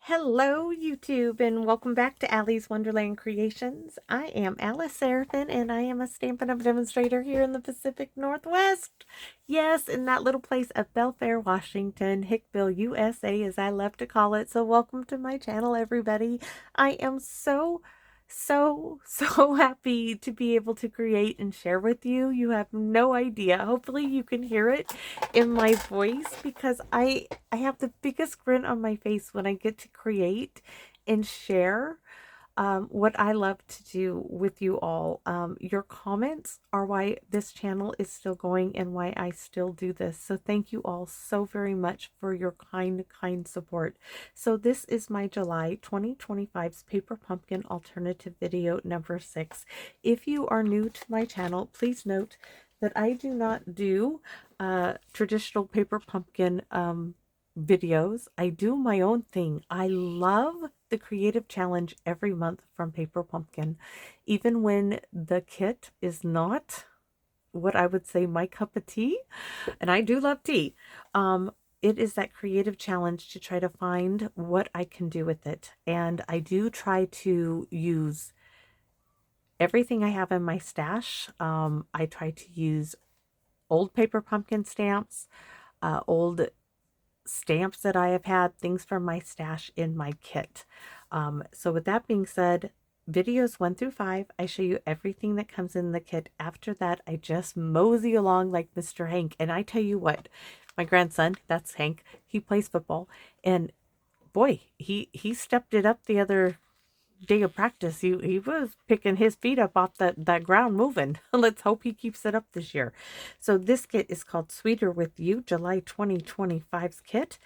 Hello, YouTube, and welcome back to Allie's Wonderland Creations. I am Alice Seraphin, and I am a Stampin' Up! Demonstrator here in the Pacific Northwest. Yes, in that little place of Belfair, Washington, Hickville, USA, as I love to call it. So welcome to my channel, everybody. I am so happy to be able to create and share with you. You have no idea. Hopefully you can hear it in my voice because I have the biggest grin on my face when I get to create and share what I love to do with you all. Your comments are why this channel is still going and why I still do this. So thank you all so very much for your kind support. So this is my July 2025's Paper Pumpkin Alternative video number 6. If you are new to my channel, please note that I do not do traditional paper pumpkin videos. I do my own thing. I love the creative challenge every month from Paper Pumpkin, even when the kit is not what I would say my cup of tea, and I do love tea. It is that creative challenge to try to find what I can do with it, and I do try to use everything I have in my stash. I try to use old Paper Pumpkin stamps, old stamps that I have had, things from my stash in my kit. So with that being said, videos 1 through 5, I show you everything that comes in the kit. After that, I just mosey along like Mr. Hank. And I tell you what, my grandson, that's Hank, he plays football. And boy, he stepped it up the other day of practice. He was picking his feet up off that ground moving. Let's hope he keeps it up this year. So this kit is called Sweeter With You, July 2025's kit.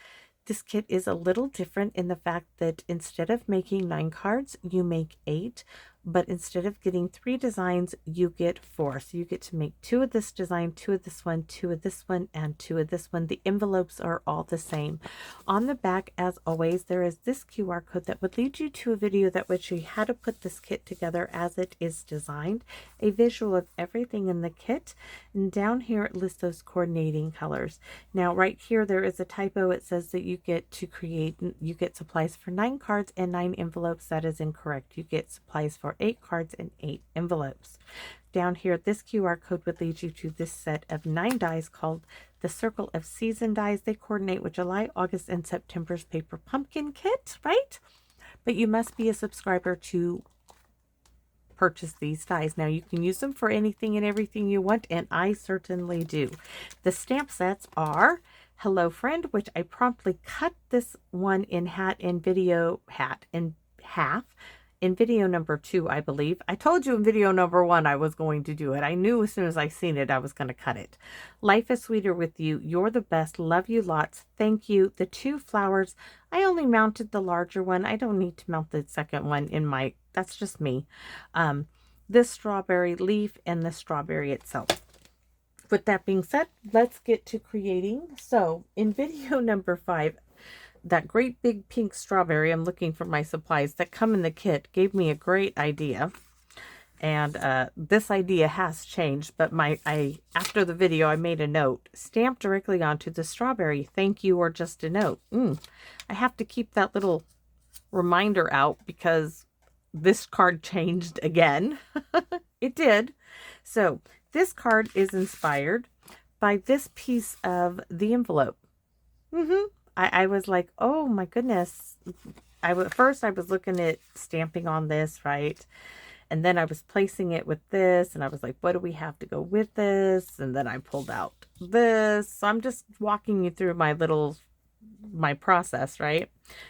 This kit is a little different in the fact that instead of making 9 cards, you make 8. But instead of getting 3 designs, you get 4. So you get to make 2 of this design, 2 of this one, 2 of this one, and 2 of this one. The envelopes are all the same. On the back, as always, there is this QR code that would lead you to a video that would show you how to put this kit together as it is designed. A visual of everything in the kit. And down here, it lists those coordinating colors. Now, right here, there is a typo. It says that you get supplies for 9 cards and 9 envelopes. That is incorrect. You get supplies for 8 cards and 8 envelopes. Down here, this QR code would lead you to this set of 9 dies called the Circle of Season dies. They coordinate with July, August, and September's Paper Pumpkin kit, right? But you must be a subscriber to purchase these dies. Now, you can use them for anything and everything you want, and I certainly do. The stamp sets are Hello Friend, which I promptly cut this one in half in video number 2, I believe. I told you in video number 1 I was going to do it. I knew as soon as I seen it I was going to cut it. Life is Sweeter With You. You're the best. Love you lots. Thank you. The 2 flowers. I only mounted the larger one. I don't need to mount the second one in my, that's just me. This strawberry leaf and the strawberry itself. With that being said, let's get to creating. So in video number 5, that great big pink strawberry, I'm looking for my supplies that come in the kit, gave me a great idea. And this idea has changed, but after the video, I made a note. Stamp directly onto the strawberry. Thank you, or just a note. I have to keep that little reminder out because this card changed again. It did. So this card is inspired by this piece of the envelope. I was like, oh my goodness. First I was looking at stamping on this, right? And then I was placing it with this, and I was like, what do we have to go with this? And then I pulled out this. So I'm just walking you through my process, right?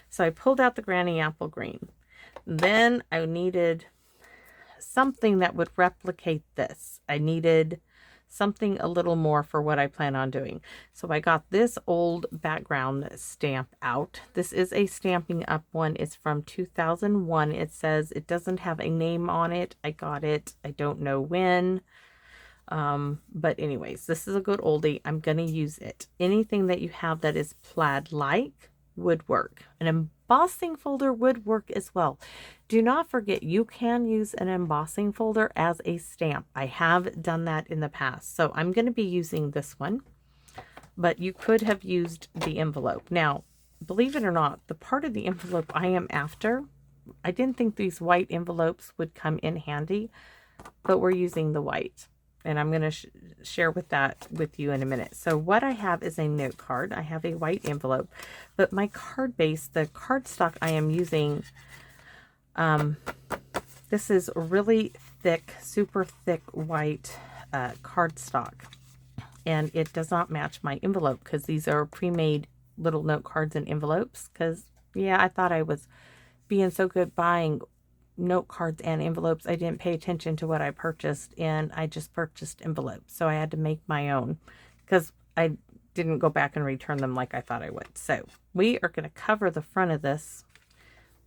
So I pulled out the Granny Apple Green. Then I needed something that would replicate this. I needed something a little more for what I plan on doing. So I got this old background stamp out. This is a Stampin' Up! One. It's from 2001. It says it doesn't have a name on it. I got it. I don't know when. But anyways, this is a good oldie. I'm going to use it. Anything that you have that is plaid-like would work. An embossing folder would work as well. Do not forget, you can use an embossing folder as a stamp. I have done that in the past. So I'm going to be using this one, but you could have used the envelope. Now, believe it or not, the part of the envelope I am after, I didn't think these white envelopes would come in handy, but we're using the white. And I'm going to share with you in a minute. So what I have is a note card. I have a white envelope, but my card base, the cardstock I am using, this is really thick, super thick white cardstock. And it does not match my envelope because these are pre-made little note cards and envelopes. Because, yeah, I thought I was being so good buying note cards and envelopes. I didn't pay attention to what I purchased, and I just purchased envelopes. So I had to make my own because I didn't go back and return them like I thought I would. So we are going to cover the front of this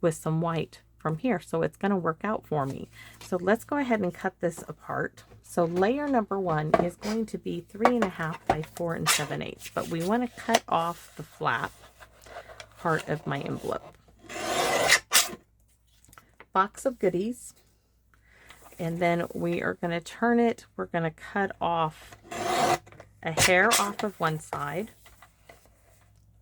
with some white from here. So it's going to work out for me. So let's go ahead and cut this apart. So layer number 1 is going to be 3.5 by 4 7/8. But we want to cut off the flap part of my envelope. Box of goodies, and then we are going to turn it. We're going to cut off a hair off of one side,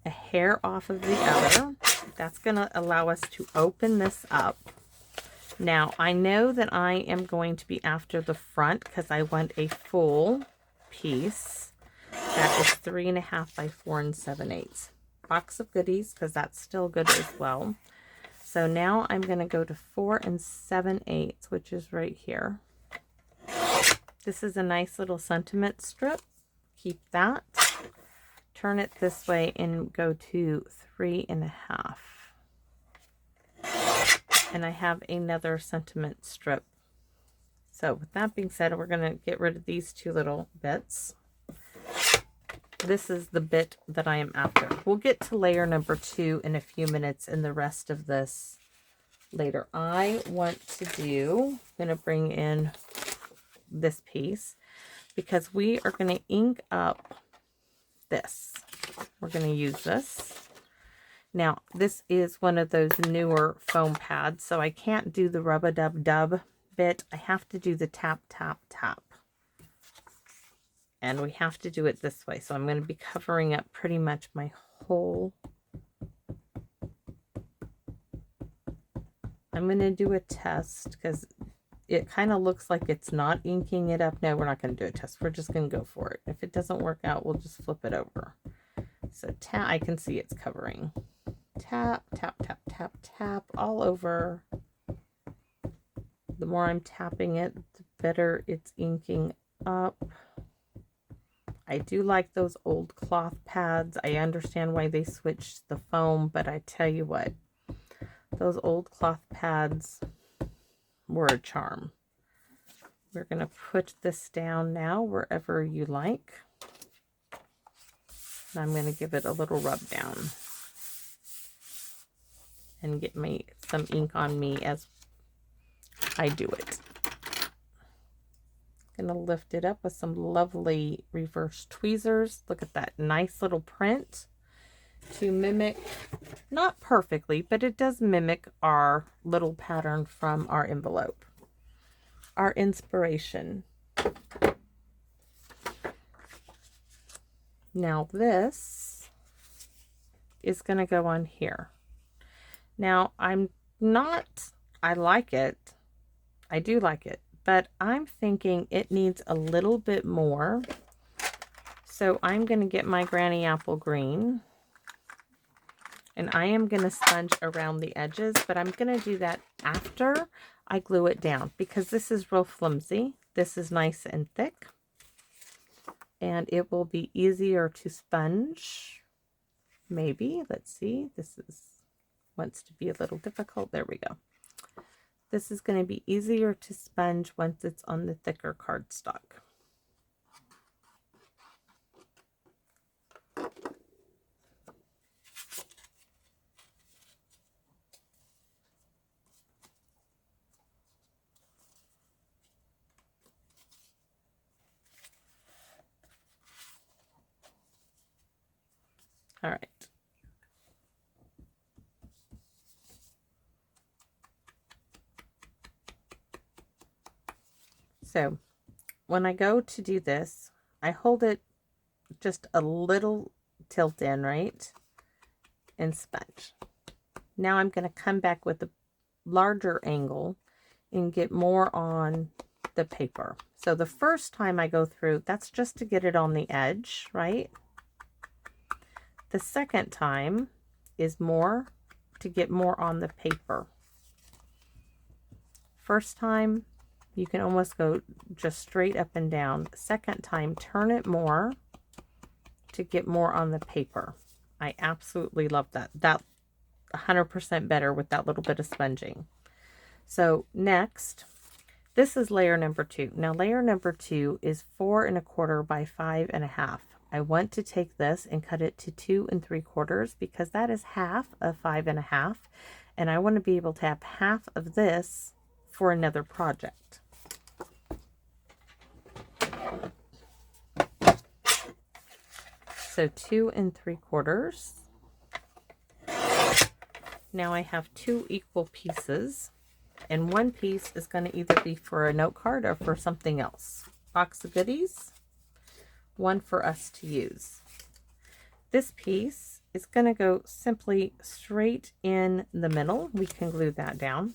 a hair off of the other. That's going to allow us to open this up. Now I know that I am going to be after the front because I want a full piece. That is 3.5 by 4 7/8. Box of goodies, because that's still good as well. So now I'm going to go to 4 7/8, which is right here. This is a nice little sentiment strip. Keep that. Turn it this way and go to 3.5. And I have another sentiment strip. So with that being said, we're going to get rid of these two little bits. This is the bit that I am after. We'll get to layer number 2 in a few minutes and the rest of this later. I want to I'm going to bring in this piece because we are going to ink up this. We're going to use this. Now, this is one of those newer foam pads, so I can't do the rub-a-dub-dub bit. I have to do the tap, tap, tap. And we have to do it this way. So I'm going to be covering up pretty much my whole. I'm going to do a test because it kind of looks like it's not inking it up. No, we're not going to do a test. We're just going to go for it. If it doesn't work out, we'll just flip it over. So tap, I can see it's covering. Tap, tap, tap, tap, tap all over. The more I'm tapping it, the better it's inking up. I do like those old cloth pads. I understand why they switched the foam, but I tell you what, those old cloth pads were a charm. We're going to put this down now wherever you like. And I'm going to give it a little rub down and get me some ink on me as I do it. Going to lift it up with some lovely reverse tweezers. Look at that nice little print to mimic, not perfectly, but it does mimic our little pattern from our envelope, our inspiration. Now this is going to go on here. Now I like it. I do like it. But I'm thinking it needs a little bit more. So I'm going to get my Granny Apple Green. And I am going to sponge around the edges. But I'm going to do that after I glue it down. Because this is real flimsy. This is nice and thick. And it will be easier to sponge. Maybe. Let's see. This wants to be a little difficult. There we go. This is going to be easier to sponge once it's on the thicker cardstock. All right. So when I go to do this, I hold it just a little tilt in, right? and sponge. Now I'm going to come back with a larger angle and get more on the paper. So the first time I go through, that's just to get it on the edge, right? The second time is more to get more on the paper. First time, you can almost go just straight up and down. Second time, turn it more to get more on the paper. I absolutely love that. That 100% better with that little bit of sponging. So next, this is layer number 2. Now layer number 2 is 4 1/4 by 5 1/2. I want to take this and cut it to 2 3/4 because that is half of 5 1/2, and I want to be able to have half of this for another project. So 2 3/4. Now I have 2 equal pieces, and one piece is going to either be for a note card or for something else. Box of goodies, one for us to use. This piece is going to go simply straight in the middle. We can glue that down.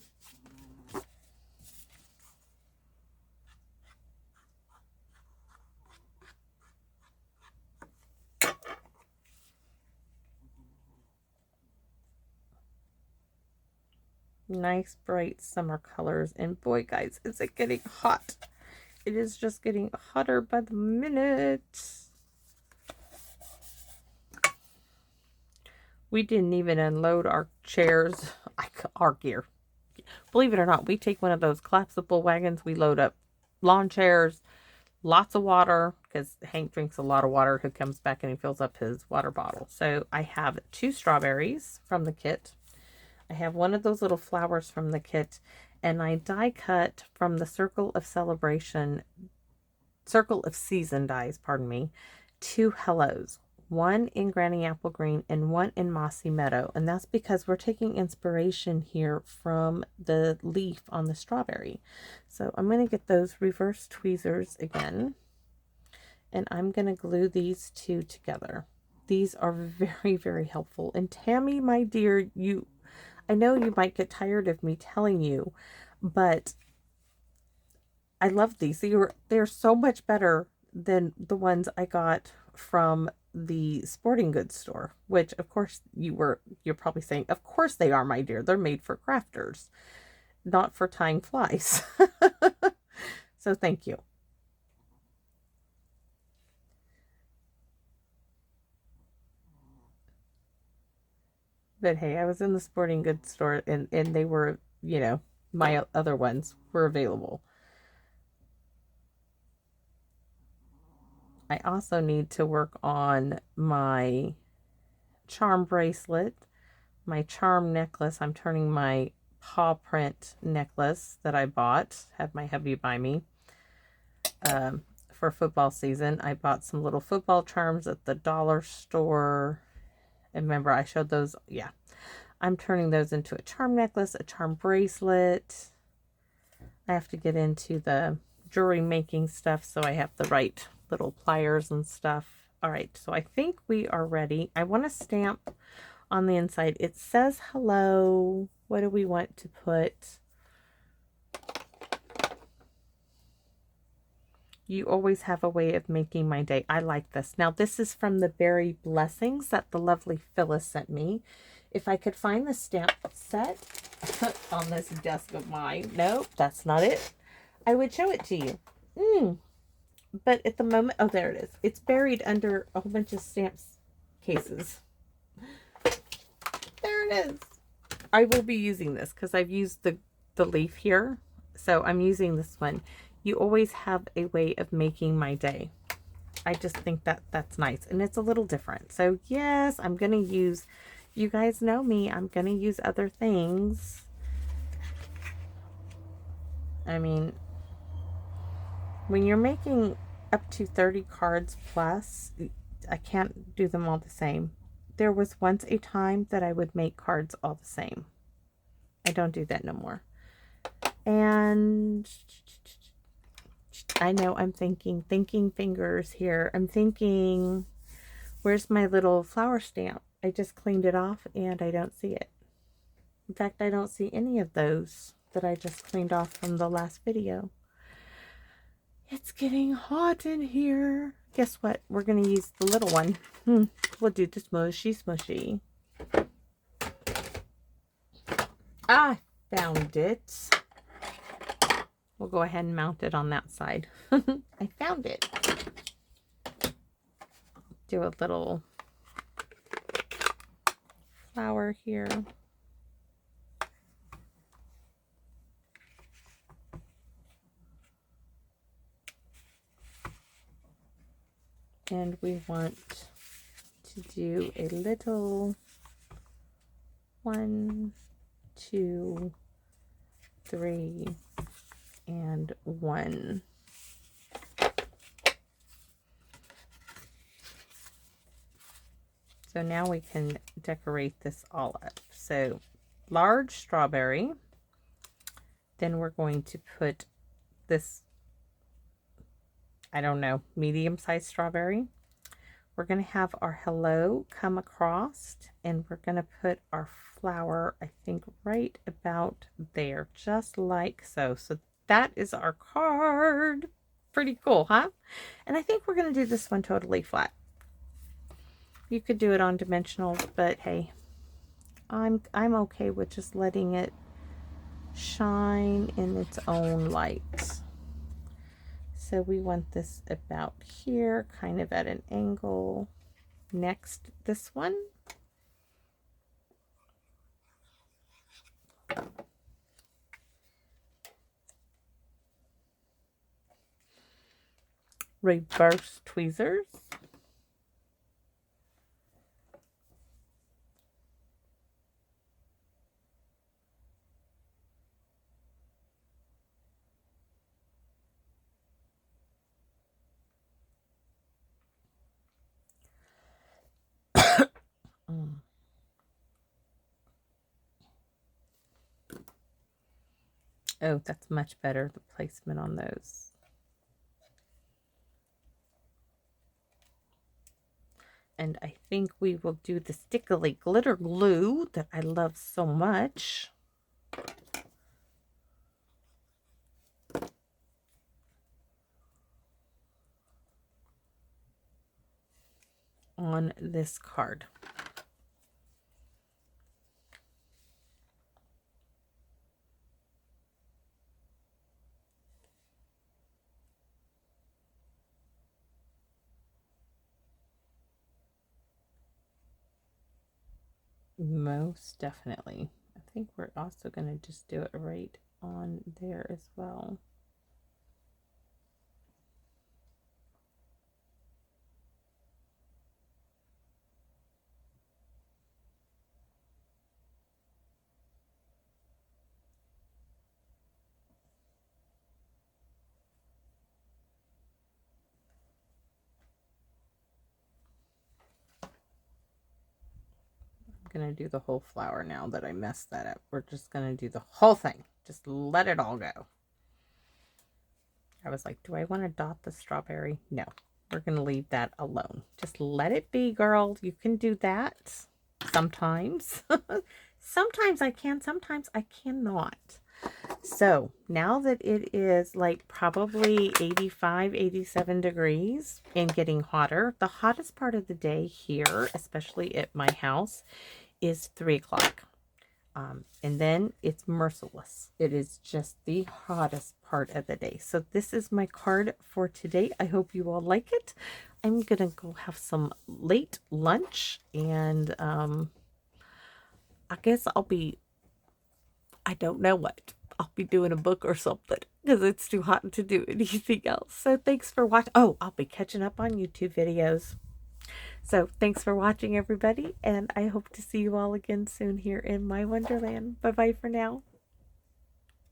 Nice bright summer colors, and boy guys, is it getting hot. It is just getting hotter by the minute. We didn't even unload our chairs, our gear. Believe it or not, we take one of those collapsible wagons. We load up lawn chairs, lots of water, because Hank drinks a lot of water. He comes back and he fills up his water bottle. So I have 2 strawberries from the kit. I have one of those little flowers from the kit, and I die cut from the Circle of Season dies, pardon me, 2 hellos. One in Granny Apple Green and one in Mossy Meadow. And that's because we're taking inspiration here from the leaf on the strawberry. So I'm going to get those reverse tweezers again, and I'm going to glue these 2 together. These are very, very helpful. And Tammy, my dear, I know you might get tired of me telling you, but I love these. They're so much better than the ones I got from the sporting goods store, which of course you're probably saying, of course they are, my dear. They're made for crafters, not for tying flies. So thank you. But hey, I was in the sporting goods store, and they were, my other ones were available. I also need to work on my charm bracelet, my charm necklace. I'm turning my paw print necklace that I bought, had my hubby buy me, for football season. I bought some little football charms at the dollar store. And remember, I showed those. Yeah, I'm turning those into a charm necklace, a charm bracelet. I have to get into the jewelry making stuff, so I have the right little pliers and stuff. All right, so I think we are ready. I want to stamp on the inside. It says hello. What do we want to put? You always have a way of making my day. I like this. Now, this is from the Berry Blessings that the lovely Phyllis sent me. If I could find the stamp set on this desk of mine. Nope, that's not it. I would show it to you. But at the moment, oh, there it is. It's buried under a whole bunch of stamps cases. There it is. I will be using this because I've used the leaf here. So I'm using this one. You always have a way of making my day. I just think that's nice. And it's a little different. So yes, I'm going to use, you guys know me, I'm going to use other things. I mean, when you're making up to 30 cards plus, I can't do them all the same. There was once a time that I would make cards all the same. I don't do that no more. And I know I'm thinking fingers here. I'm thinking, where's my little flower stamp? I just cleaned it off and I don't see it. In fact, I don't see any of those that I just cleaned off from the last video. It's getting hot in here. Guess what? We're going to use the little one. We'll do the smushy. I found it. We'll go ahead and mount it on that side. I found it. Do a little flower here. And we want to do a little 1, 2, 3, and 1. So now we can decorate this all up. So large strawberry. Then we're going to put this, I don't know, medium-sized strawberry. We're going to have our hello come across, and we're going to put our flower, I think, right about there, just like so. So that is our card. Pretty cool, huh? And I think we're going to do this one totally flat. You could do it on dimensional, but hey, I'm okay with just letting it shine in its own light. So we want this about here, kind of at an angle. Next, this one. Reverse tweezers. Oh, that's much better, the placement on those. And I think we will do the stickly glitter glue that I love so much. On this card. Most definitely. I think we're also going to just do it right on there as well. Gonna do the whole flower now that I messed that up. We're just gonna do the whole thing. Just let it all go. I was like, do I want to dot the strawberry? No, we're gonna leave that alone. Just let it be, girl. You can do that sometimes. Sometimes I can, sometimes I cannot. So now that it is like probably 85, 87 degrees and getting hotter, the hottest part of the day here, especially at my house, is 3 o'clock. And then it's merciless. It is just the hottest part of the day. So this is my card for today. I hope you all like it. I'm going to go have some late lunch, and I guess I don't know what. I'll be doing a book or something because it's too hot to do anything else. So thanks for watching. Oh, I'll be catching up on YouTube videos. So thanks for watching, everybody, and I hope to see you all again soon here in my Wonderland. Bye-bye for now.